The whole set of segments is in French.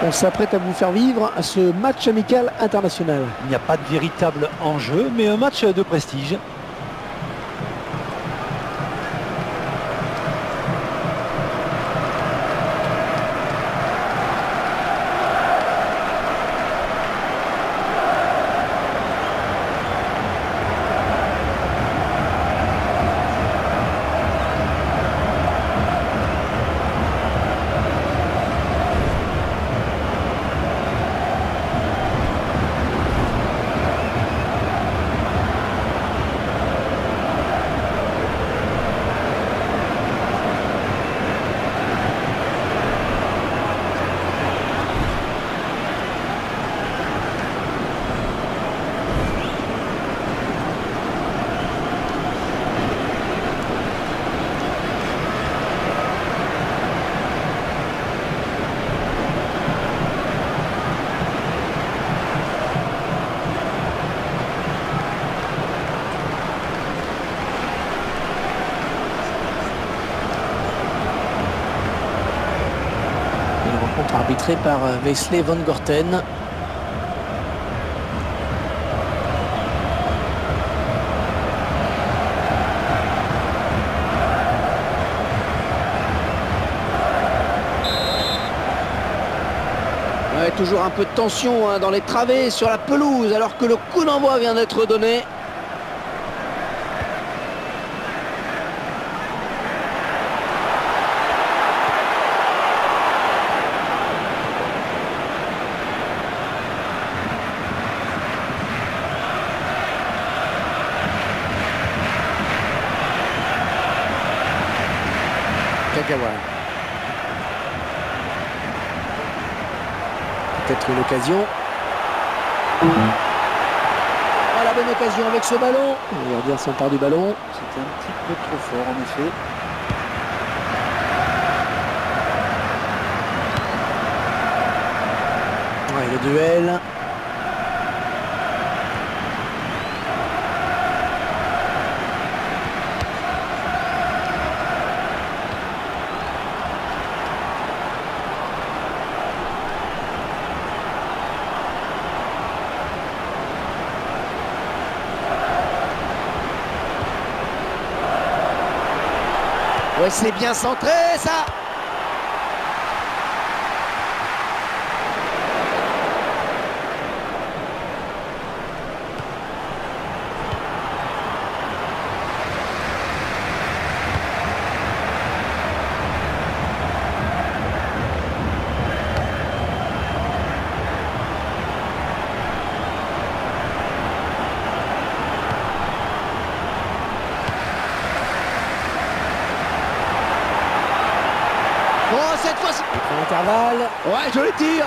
On s'apprête à vous faire vivre ce match amical international. Il n'y a pas de véritable enjeu, mais un match de prestige. Arbitré par Wesley Van Gorten. Ouais, toujours un peu de tension dans les travées sur la pelouse alors que le coup d'envoi vient d'être donné. Peut-être une occasion. Ah, la bonne occasion avec ce ballon. Le gardien s'empare du ballon. C'était un petit peu trop fort en effet. Ouais, le duel. Ouais, c'est bien centré, ça. Oh, cette fois-ci. Intervalle. Ouais, joli tir.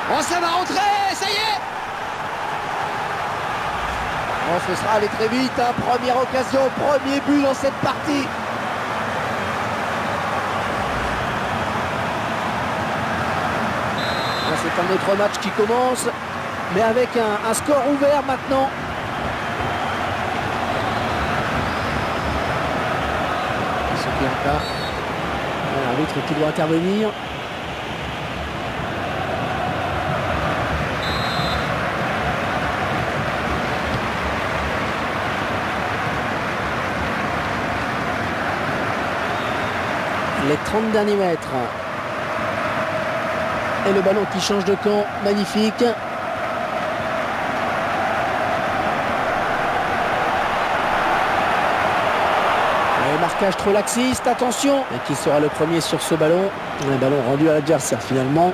Oh, ça va rentrer, ça y est. Oh, ce sera aller très vite, hein. Première occasion, premier but dans cette partie. C'est un autre match qui commence, mais avec un score ouvert maintenant. L'arbitre qui doit intervenir. Les 30 derniers mètres. Et le ballon qui change de camp, magnifique. Et marquage trop laxiste, attention. Et qui sera le premier sur ce ballon? Un ballon rendu à l'adversaire finalement.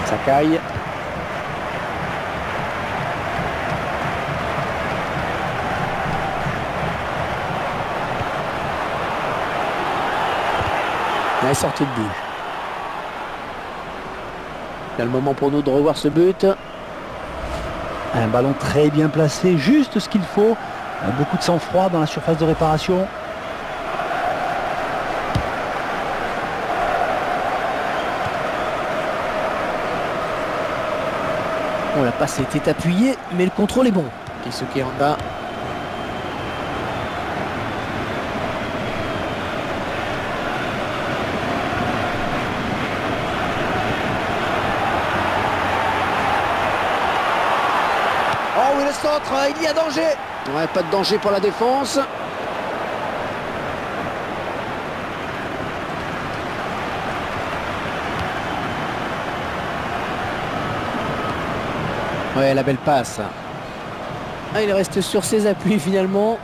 Sakai. Elle est sortie de but. Il y a le moment pour nous de revoir ce but. Un ballon très bien placé, juste ce qu'il faut. Beaucoup de sang-froid dans la surface de réparation. Oh, la passe était appuyée, mais le contrôle est bon. Keisuke Honda. Oh oui, le centre, il y a danger. Ouais, pas de danger pour la défense. Ouais, la belle passe. Ah, il reste sur ses appuis finalement.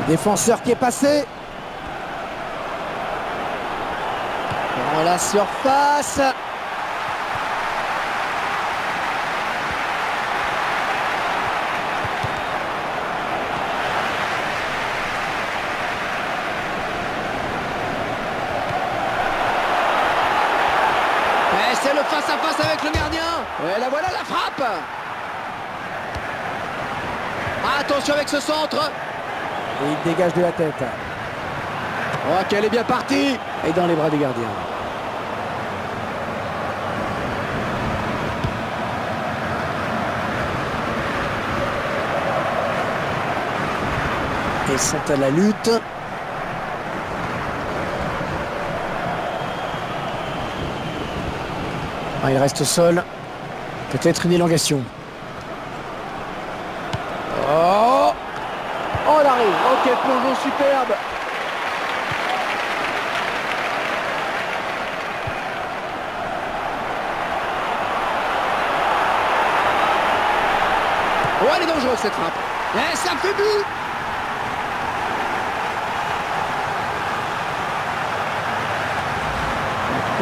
Le défenseur qui est passé. Dans la surface. C'est le face-à-face avec le gardien. Et là voilà la frappe. Attention avec ce centre. Et il dégage de la tête. Oh, qu'elle est bien partie. Et dans les bras du gardien. Ils sont à la lutte. Ah, il reste seul. Peut-être une élongation. Oh, oh, elle arrive. Oh, quel plongeon superbe. Oh, elle est dangereuse cette frappe. Et ça fait but.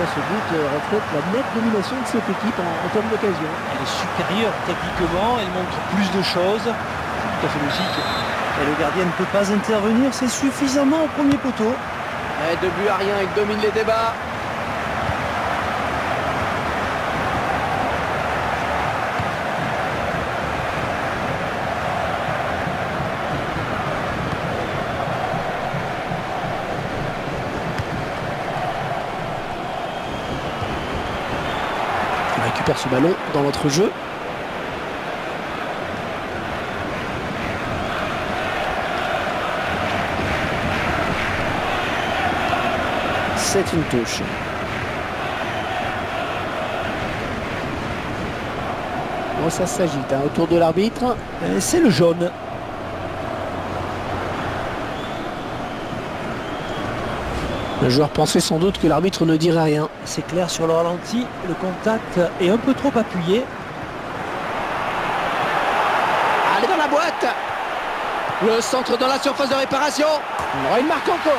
Ce but reflète la nette domination de cette équipe en termes d'occasion. Elle est supérieure techniquement, elle montre plus de choses. C'est tout à fait logique. Et le gardien ne peut pas intervenir, c'est suffisamment au premier poteau. Et de but à rien, il domine les débats. On récupère ce ballon dans notre jeu. C'est une touche. Bon, ça s'agite autour de l'arbitre. C'est le jaune. Le joueur pensait sans doute que l'arbitre ne dirait rien. C'est clair sur le ralenti, le contact est un peu trop appuyé. Allez dans la boîte. Le centre dans la surface de réparation. Oh, il marque encore.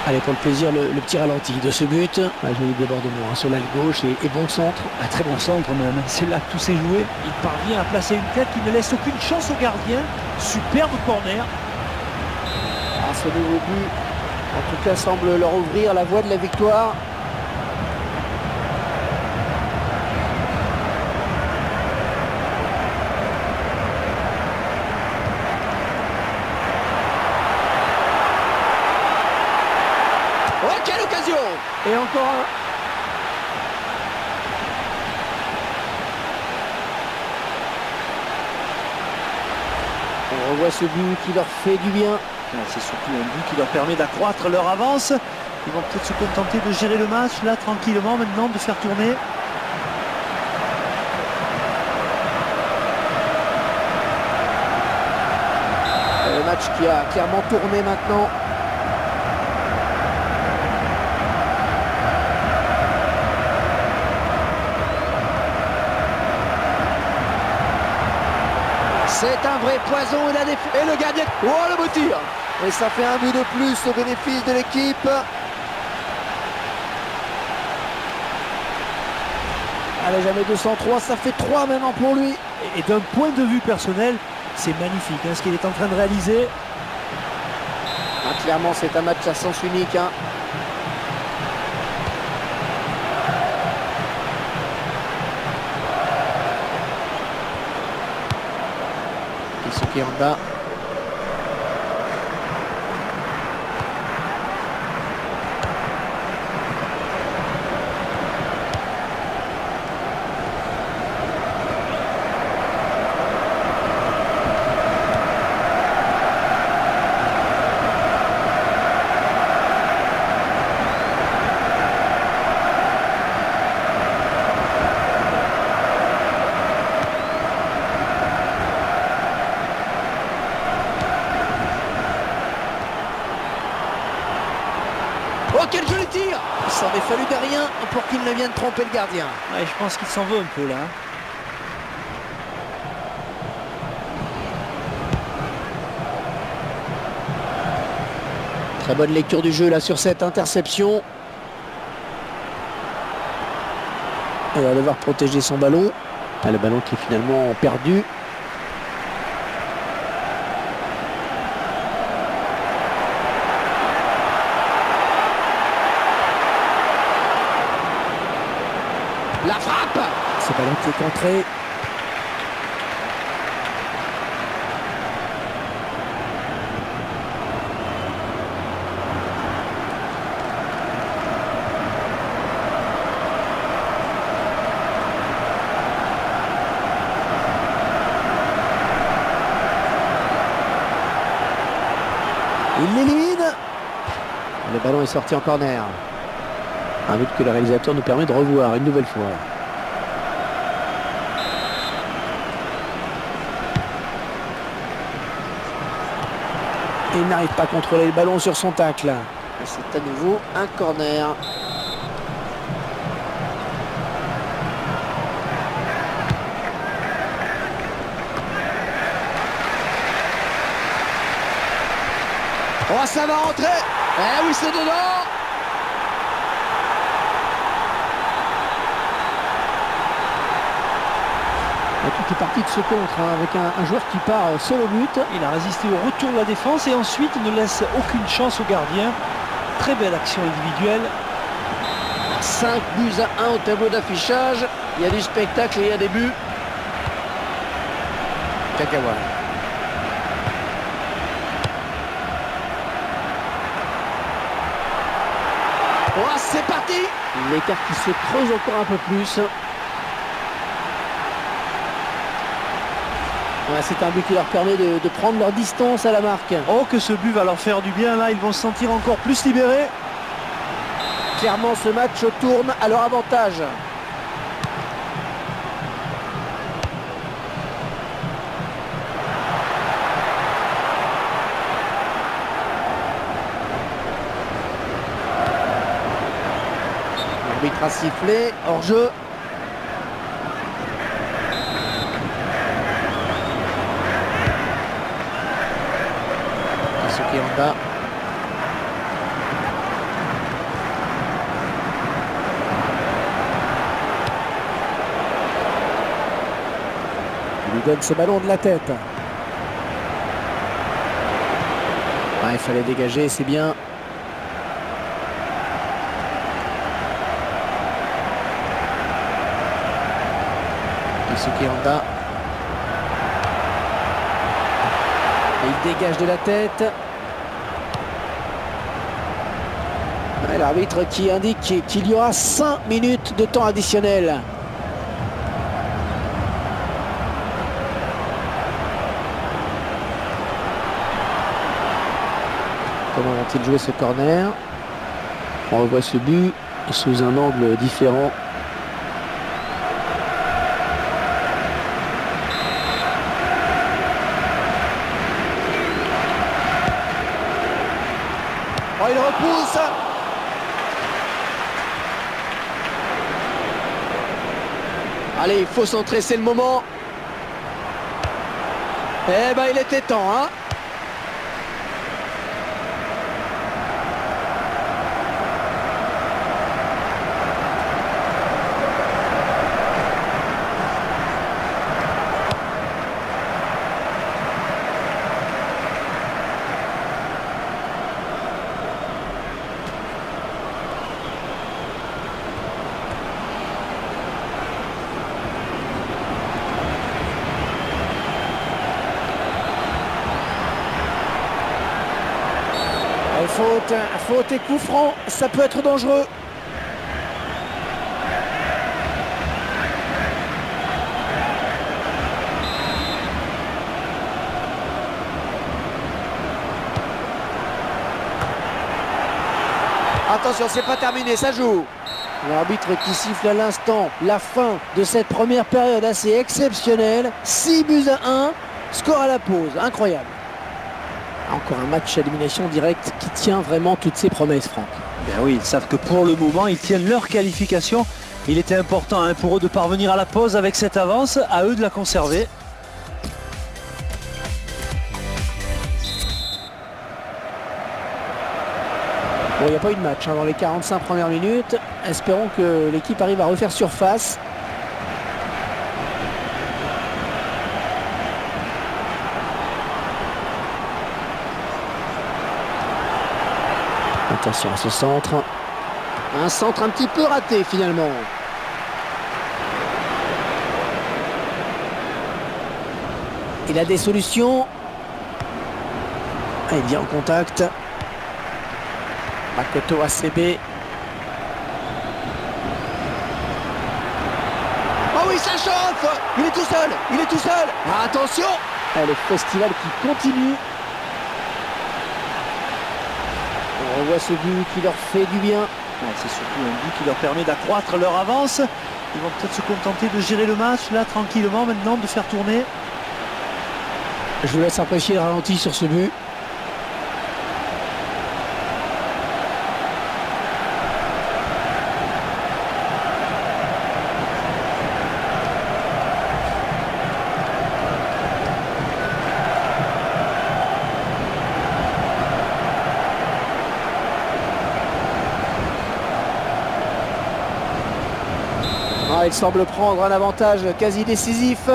Allez, pour le plaisir, le petit ralenti de ce but. Joli débordement sur l'aile gauche et bon centre. Un très bon centre même. C'est là que tout s'est joué. Il parvient à placer une tête qui ne laisse aucune chance au gardien. Superbe corner. Ah, ce nouveau but, en tout cas, semble leur ouvrir la voie de la victoire. Oh, quelle occasion! Et encore un. On revoit ce but qui leur fait du bien. C'est surtout un but qui leur permet d'accroître leur avance. Ils vont peut-être se contenter de gérer le match là tranquillement maintenant, de faire tourner. Le match qui a clairement tourné maintenant. C'est un vrai poison et le gardien. Oh, le beau tir. Et ça fait un but de plus au bénéfice de l'équipe. Allez, jamais 203, ça fait 3 maintenant pour lui. Et d'un point de vue personnel, c'est magnifique ce qu'il est en train de réaliser. Ah, clairement, c'est un match à sens unique. Keisuke Honda. fallu de rien pour qu'il ne vienne tromper le gardien. Ouais, je pense qu'il s'en veut un peu là. Très bonne lecture du jeu là sur cette interception. Il va devoir protéger son ballon. Le ballon qui est finalement perdu. La frappe. Ce ballon qui est contré. Il l'élimine. Le ballon est sorti en corner. Un but que le réalisateur nous permet de revoir une nouvelle fois. Et il n'arrive pas à contrôler le ballon sur son tacle. C'est à nouveau un corner. Oh, ça va rentrer. Eh oui, c'est dedans. Tout est parti de ce contre hein, avec un joueur qui part seul au but. Il a résisté au retour de la défense et ensuite il ne laisse aucune chance au gardien. Très belle action individuelle. 5 buts à 1 au tableau d'affichage. Il y a du spectacle et il y a des buts. Kagawa. Oh, c'est parti. L'écart qui se creuse encore un peu plus. Ouais, c'est un but qui leur permet de prendre leur distance à la marque. Oh, que ce but va leur faire du bien. Là, ils vont se sentir encore plus libérés. Clairement, ce match tourne à leur avantage. L'arbitre a sifflé, hors jeu. Qui est en bas. Il lui donne ce ballon de la tête. Ouais, il fallait dégager, c'est bien. Qui est en bas. Et il dégage de la tête. L'arbitre qui indique qu'il y aura 5 minutes de temps additionnel. Comment vont-ils jouer ce corner? On revoit ce but sous un angle différent. Oh, il repousse. Allez, il faut centrer, c'est le moment. Eh ben, il était temps, hein. Faute et coup franc, ça peut être dangereux. Attention, c'est pas terminé, ça joue. L'arbitre qui siffle à l'instant la fin de cette première période assez exceptionnelle. 6 buts à 1, score à la pause, incroyable. Encore un match à élimination directe qui tient vraiment toutes ses promesses, Franck. Ben oui, ils savent que pour le moment, ils tiennent leur qualification. Il était important pour eux de parvenir à la pause avec cette avance, à eux de la conserver. Bon, il n'y a pas eu de match dans les 45 premières minutes. Espérons que l'équipe arrive à refaire surface. Attention à ce centre. Un centre un petit peu raté finalement. Il a des solutions. Il vient en contact. Makoto ACB. Oh oui, ça chauffe. Il est tout seul. Il est tout seul. Ah, attention. Le festival qui continue. On revoit ce but qui leur fait du bien. C'est surtout un but qui leur permet d'accroître leur avance. Ils vont peut-être se contenter de gérer le match là tranquillement maintenant, de faire tourner. Je vous laisse apprécier le ralenti sur ce but. Il semble prendre un avantage quasi décisif.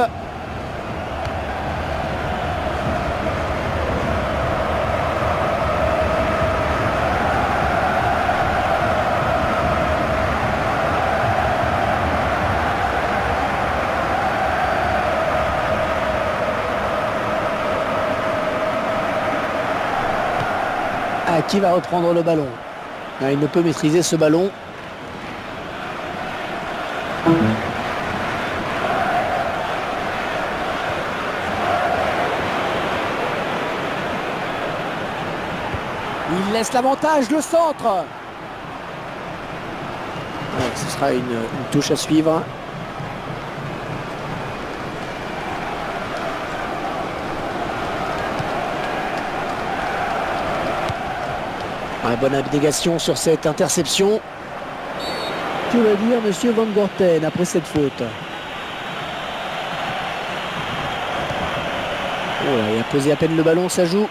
Qui va reprendre le ballon? Il ne peut maîtriser ce ballon. Il laisse l'avantage, le centre. Ce sera une touche à suivre. Bonne abnégation sur cette interception. Que va dire monsieur Van Gorten après cette faute? Oh là, il a posé à peine le ballon, ça joue.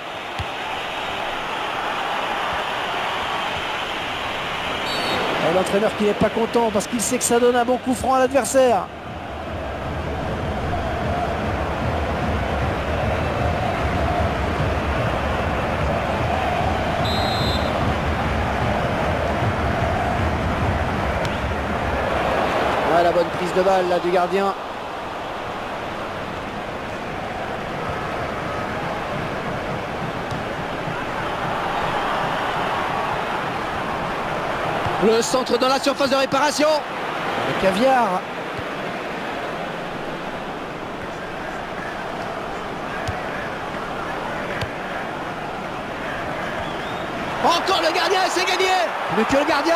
L'entraîneur qui n'est pas content parce qu'il sait que ça donne un bon coup franc à l'adversaire. La bonne prise de balle là du gardien. Le centre dans la surface de réparation. Le caviar. Encore le gardien, c'est gagné. Plus que le gardien.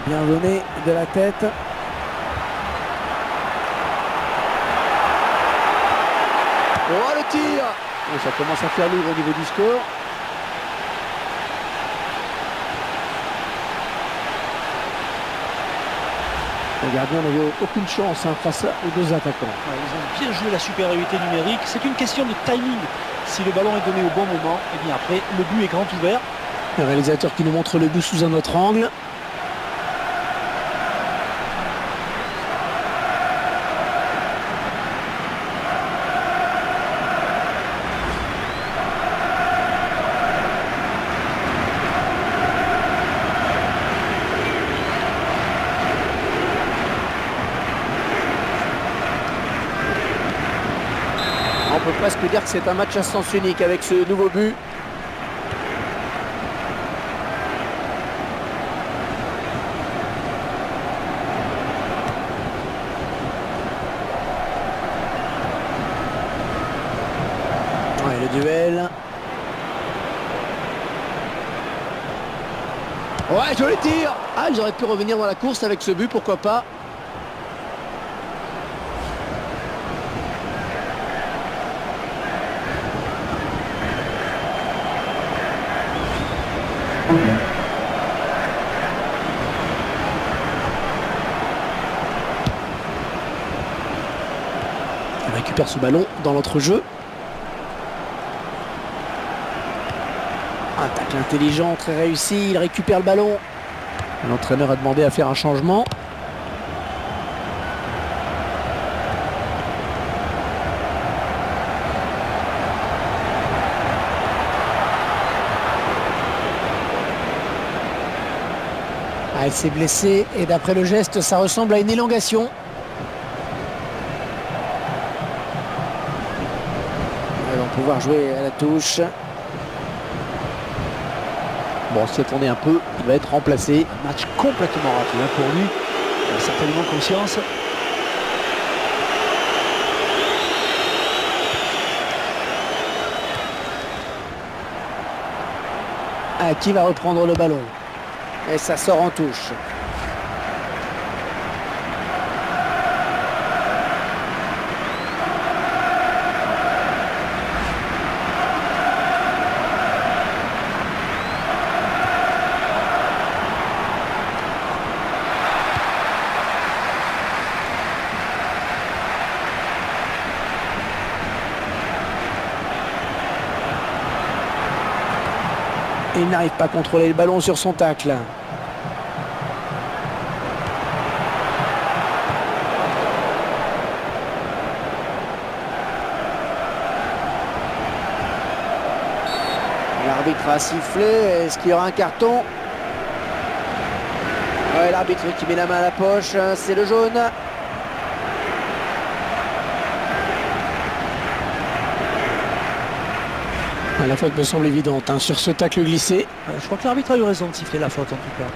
Bien donné de la tête. Oh le tir. Et ça commence à faire lourd au niveau du score. Le gardien n'avait aucune chance face aux deux attaquants. Ils ont bien joué la supériorité numérique. C'est une question de timing. Si le ballon est donné au bon moment, et bien après le but est grand ouvert. Le réalisateur qui nous montre le but sous un autre angle. On peut presque dire que c'est un match à sens unique avec ce nouveau but. Ouais, le duel. Ouais, joli tir. Ah, ils auraient pu revenir dans la course avec ce but, pourquoi pas. Il récupère ce ballon dans l'entrejeu. Un tacle intelligent, très réussi, il récupère le ballon. L'entraîneur a demandé à faire un changement. Ah, il s'est blessé et d'après le geste, ça ressemble à une élongation. Ils vont pouvoir jouer à la touche. Bon, si attendez un peu, il va être remplacé. Un match complètement raté hein, pour lui. Il a certainement conscience. Ah, qui va reprendre le ballon? Et ça sort en touche. Il n'arrive pas à contrôler le ballon sur son tacle. L'arbitre a sifflé. Est-ce qu'il y aura un carton? Ouais, l'arbitre qui met la main à la poche. C'est le jaune. La faute me semble évidente hein, sur ce tacle glissé. Je crois que l'arbitre a eu raison de siffler la faute en tout cas.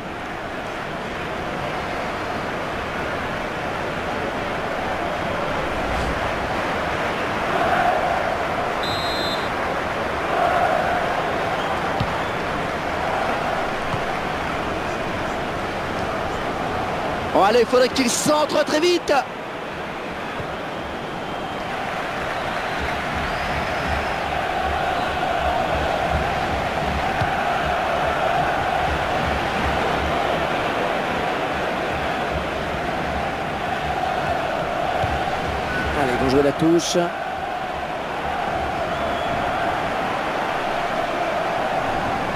Oh, allez, il faudrait qu'il centre très vite. Allez, ils vont jouer la touche.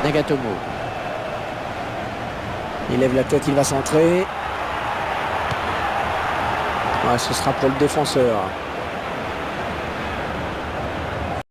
Nagatomo. Il lève la tête, il va centrer. Ouais, ce sera pour le défenseur.